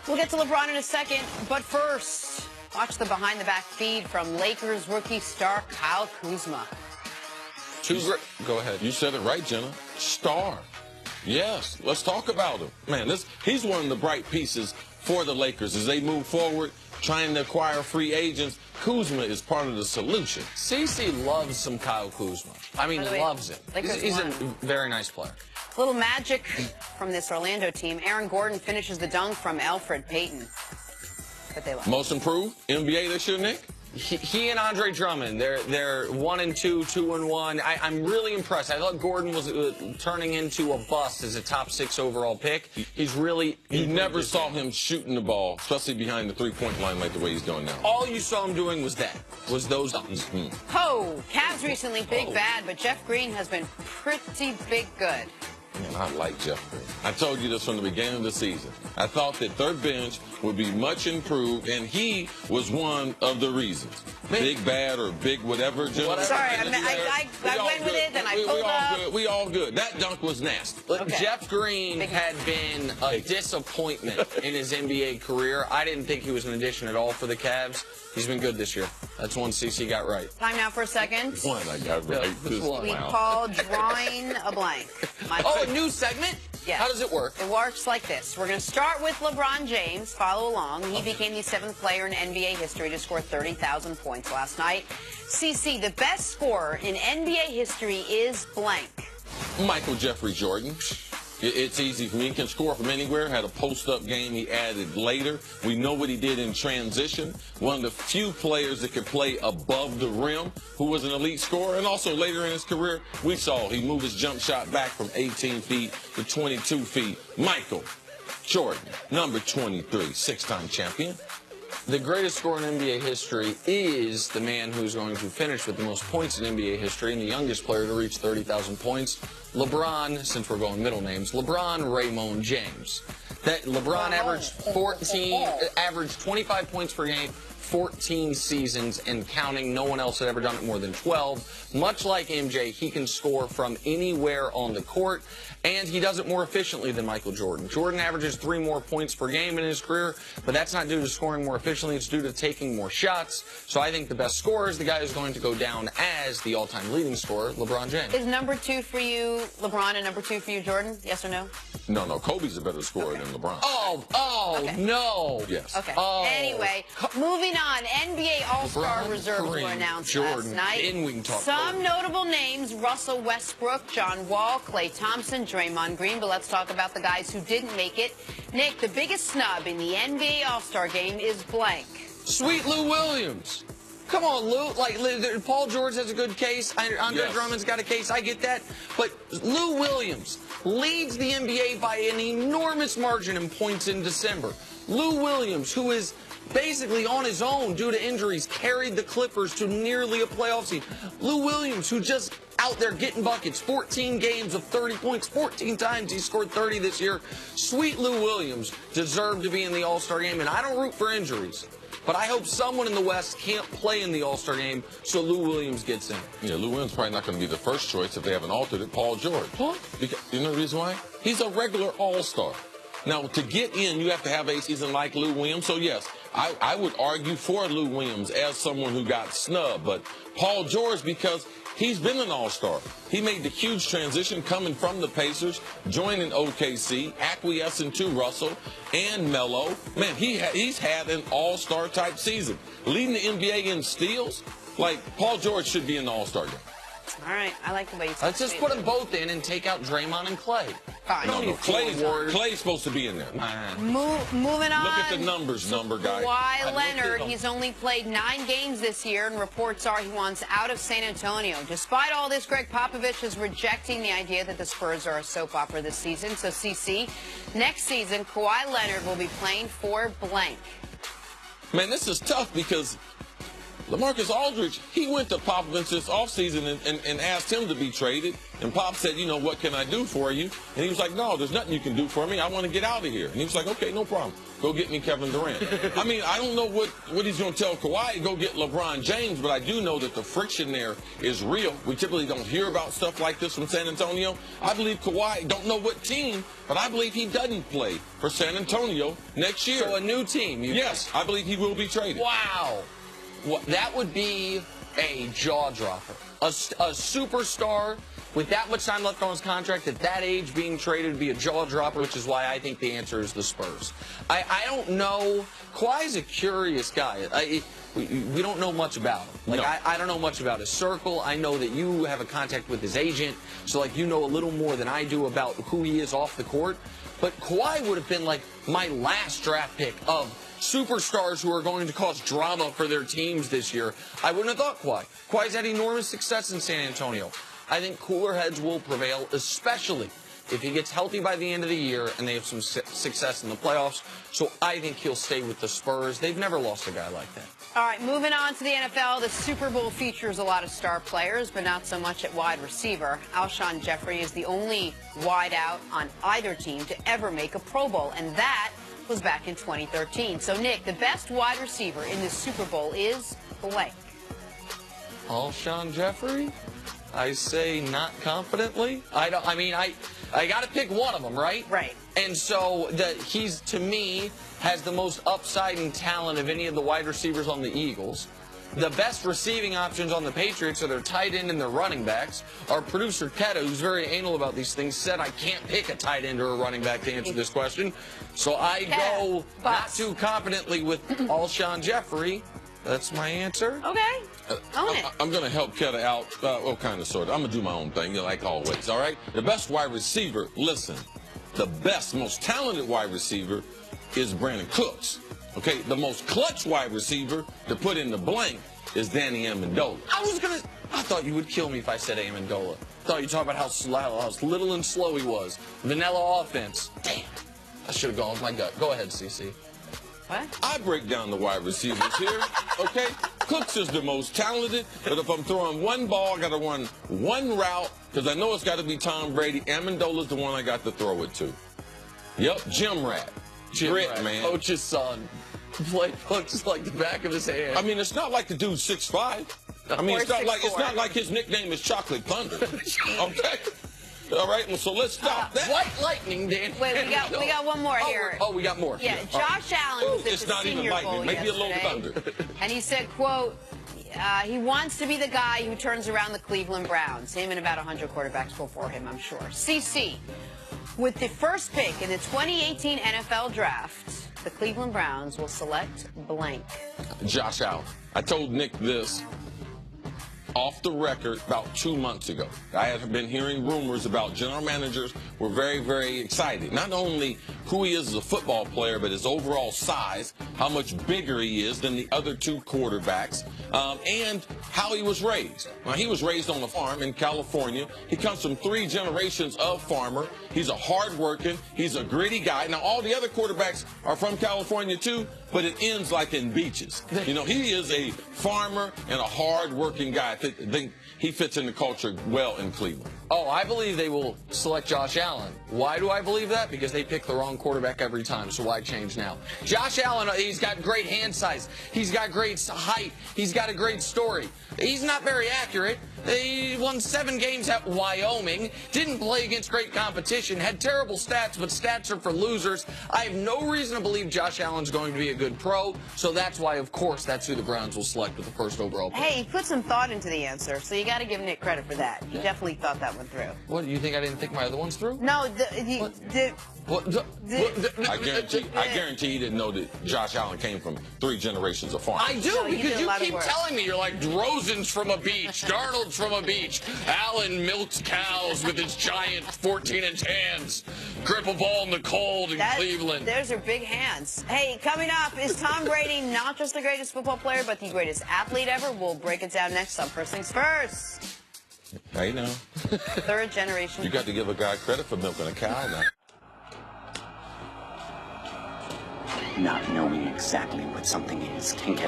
We'll get to LeBron in a second, but first, watch the behind-the-back feed from Lakers rookie star Kyle Kuzma. Go ahead. You said it right, Jenna. Star. Yes, let's talk about him. Man, he's one of the bright pieces for the Lakers as they move forward, trying to acquire free agents. Kuzma is part of the solution. CC loves some Kyle Kuzma. I mean, loves him. He's a very nice player. A little magic from this Orlando team. Aaron Gordon finishes the dunk from Elfrid Payton. But they lost. Most improved NBA this year, Nick? He and Andre Drummond, they're 1-2, 2-1. I'm really impressed. I thought Gordon was turning into a bust as a top 6 overall pick. He's really... You never saw him shooting the ball, especially behind the three-point line like the way he's doing now. All you saw him doing was those dunks. Cavs recently big bad, but Jeff Green has been pretty big good. Man, I like Jeff Green. I told you this from the beginning of the season. I thought that their bench would be much improved, and he was one of the reasons. Big bad or big whatever. Sorry, I went with it, then I pulled up. We all good. That dunk was nasty. Okay. Jeff Green had been a disappointment in his NBA career. I didn't think he was an addition at all for the Cavs. He's been good this year. That's one CC got right. Time now for a second. One I got right. We call drawing a blank. A new segment? Yes. How does it work? It works like this. We're going to start with LeBron James. Follow along. He became the 7th player in NBA history to score 30,000 points last night. CC, the best scorer in NBA history is blank. Michael Jeffrey Jordan. It's easy for me. He can score from anywhere. Had a post-up game he added later. We know what he did in transition. One of the few players that could play above the rim, who was an elite scorer. And also later in his career, we saw he moved his jump shot back from 18 feet to 22 feet. Michael Jordan, number 23, 6-time champion. The greatest scorer in NBA history is the man who's going to finish with the most points in NBA history and the youngest player to reach 30,000 points. LeBron, since we're going middle names, LeBron Raymond James. That LeBron averaged 25 points per game, 14 seasons and counting. No one else had ever done it more than 12. Much like MJ, he can score from anywhere on the court, and he does it more efficiently than Michael Jordan. Jordan averages 3 more points per game in his career, but that's not due to scoring more efficiently. It's due to taking more shots. So I think the best scorer is the guy who's going to go down as the all-time leading scorer, LeBron James. Is number 2 for you LeBron and number 2 for you Jordan? Yes or no? No. Kobe's a better scorer than LeBron. No. Yes. Okay. Anyway, moving on. NBA All-Star reserves were announced last night. Some notable names: Russell Westbrook, John Wall, Klay Thompson, Draymond Green. But let's talk about the guys who didn't make it. Nick, the biggest snub in the NBA All-Star game is blank. Sweet Lou Williams. Come on, Lou. Paul George has a good case. Andre Drummond's got a case. I get that. But Lou Williams leads the NBA by an enormous margin in points in December. Lou Williams, who is basically on his own due to injuries, carried the Clippers to nearly a playoff seed. Lou Williams, who just out there getting buckets, 14 games of 30 points, 14 times he scored 30 this year. Sweet Lou Williams deserved to be in the All-Star game, and I don't root for injuries. But I hope someone in the West can't play in the All-Star game so Lou Williams gets in. Yeah, Lou Williams probably not going to be the first choice if they have an alternate, Paul George. What? Because, you know the reason why? He's a regular All-Star. Now, to get in, you have to have a season like Lou Williams. So, yes, I would argue for Lou Williams as someone who got snubbed. But Paul George, because he's been an All-Star. He made the huge transition coming from the Pacers, joining OKC, acquiescing to Russell and Melo. Man, he's had an All-Star type season. Leading the NBA in steals, like Paul George should be in the All-Star game. All right, I like the way you said. Let's just put them both in and take out Draymond and Klay. Fine. No, Clay's supposed to be in there. Moving on. Look at the numbers, number guy. Kawhi Leonard, he's only played 9 games this year, and reports are he wants out of San Antonio. Despite all this, Gregg Popovich is rejecting the idea that the Spurs are a soap opera this season. So, CC, next season, Kawhi Leonard will be playing for blank. Man, this is tough because LaMarcus Aldridge, he went to Popovich this offseason and asked him to be traded. And Pop said, you know, what can I do for you? And he was like, no, there's nothing you can do for me. I want to get out of here. And he was like, okay, no problem. Go get me Kevin Durant. I mean, I don't know what he's going to tell Kawhi, go get LeBron James, but I do know that the friction there is real. We typically don't hear about stuff like this from San Antonio. I believe Kawhi, don't know what team, but I believe he doesn't play for San Antonio next year. So a new team? Yes, I believe he will be traded. Wow. Well, that would be a jaw-dropper. A superstar with that much time left on his contract at that age being traded would be a jaw-dropper, which is why I think the answer is the Spurs. I don't know. Kawhi's a curious guy. We don't know much about him. Like, no. I don't know much about his circle. I know that you have a contact with his agent, so, like, you know a little more than I do about who he is off the court. But Kawhi would have been, like, my last draft pick of superstars who are going to cause drama for their teams this year. I wouldn't have thought Kawhi. Kawhi's had enormous success in San Antonio. I think cooler heads will prevail, especially if he gets healthy by the end of the year and they have some success in the playoffs. So I think he'll stay with the Spurs. They've never lost a guy like that. All right, moving on to the NFL. The Super Bowl features a lot of star players, but not so much at wide receiver. Alshon Jeffrey is the only wideout on either team to ever make a Pro Bowl, and that was back in 2013. So, Nick, the best wide receiver in the Super Bowl is blank. Alshon Jeffrey? I say not confidently. I got to pick one of them, right? Right. And so he's, to me, has the most upside and talent of any of the wide receivers on the Eagles. The best receiving options on the Patriots are their tight end and their running backs. Our producer, Keta, who's very anal about these things, said I can't pick a tight end or a running back to answer this question. So I go not too confidently with Alshon Jeffrey. That's my answer. Okay. Own it. I'm going to help Keta out. Well, kind of, sort of. I'm going to do my own thing, like always, all right? The best wide receiver, listen, the best, most talented wide receiver is Brandon Cooks. Okay, the most clutch wide receiver to put in the blank is Danny Amendola. I thought you would kill me if I said Amendola. I thought you were talking about how little and slow he was. Vanilla offense. Damn. I should have gone with my gut. Go ahead, CC. What? I break down the wide receivers here, okay? Cooks is the most talented, but if I'm throwing one ball, I got to run one route, because I know it's got to be Tom Brady. Amendola's the one I got to throw it to. Yep, Jim Rat. Grit, man. Coach's son. Playbooks like the back of his hand. I mean, it's not like the dude's 6'5". I mean, it's not like his nickname is Chocolate Thunder. Okay? All right, well, so let's stop that. White lightning, Dan. Wait, we got one more here. Oh, we got more. Yeah, Josh Allen was at it's the not Senior even lightning. Bowl Maybe yesterday, a little thunder. And he said, quote, he wants to be the guy who turns around the Cleveland Browns. Him and about 100 quarterbacks before him, I'm sure. CC, with the first pick in the 2018 NFL Draft, the Cleveland Browns will select blank. Josh Allen. I told Nick this off the record about 2 months ago. I had been hearing rumors about general managers were very, very excited. Not only who he is as a football player, but his overall size, how much bigger he is than the other two quarterbacks, and how he was raised. Now, he was raised on a farm in California. He comes from 3 generations of farmer. He's a hard-working, he's a gritty guy. Now, all the other quarterbacks are from California, too, but it ends like in beaches. You know, he is a farmer and a hard-working guy. I think he fits in the culture well in Cleveland. Oh, I believe they will select Josh Allen. Why do I believe that? Because they pick the wrong quarterback every time, so why change now? Josh Allen, he's got great hand size. He's got great height. He's got a great story. He's not very accurate. He won 7 games at Wyoming, didn't play against great competition, had terrible stats, but stats are for losers. I have no reason to believe Josh Allen's going to be a good pro, so that's why, of course, that's who the Browns will select with the first overall pick. Hey, he put some thought into the answer, so you got to give Nick credit for that. He definitely thought that one through. What, you think I didn't think my other ones through? No, I guarantee he didn't know that Josh Allen came from 3 generations of farm. I do, because you keep telling me. You're like, Rosen's from a beach, Darnold's from a beach, Allen milks cows with his giant 14-inch hands, grip a ball in the cold in Cleveland. Those are big hands. Hey, coming up, is Tom Brady not just the greatest football player, but the greatest athlete ever? We'll break it down next on First Things First. Hey, now. 3rd generation. You got to give a guy credit for milking a cow now. Not knowing exactly what something is can get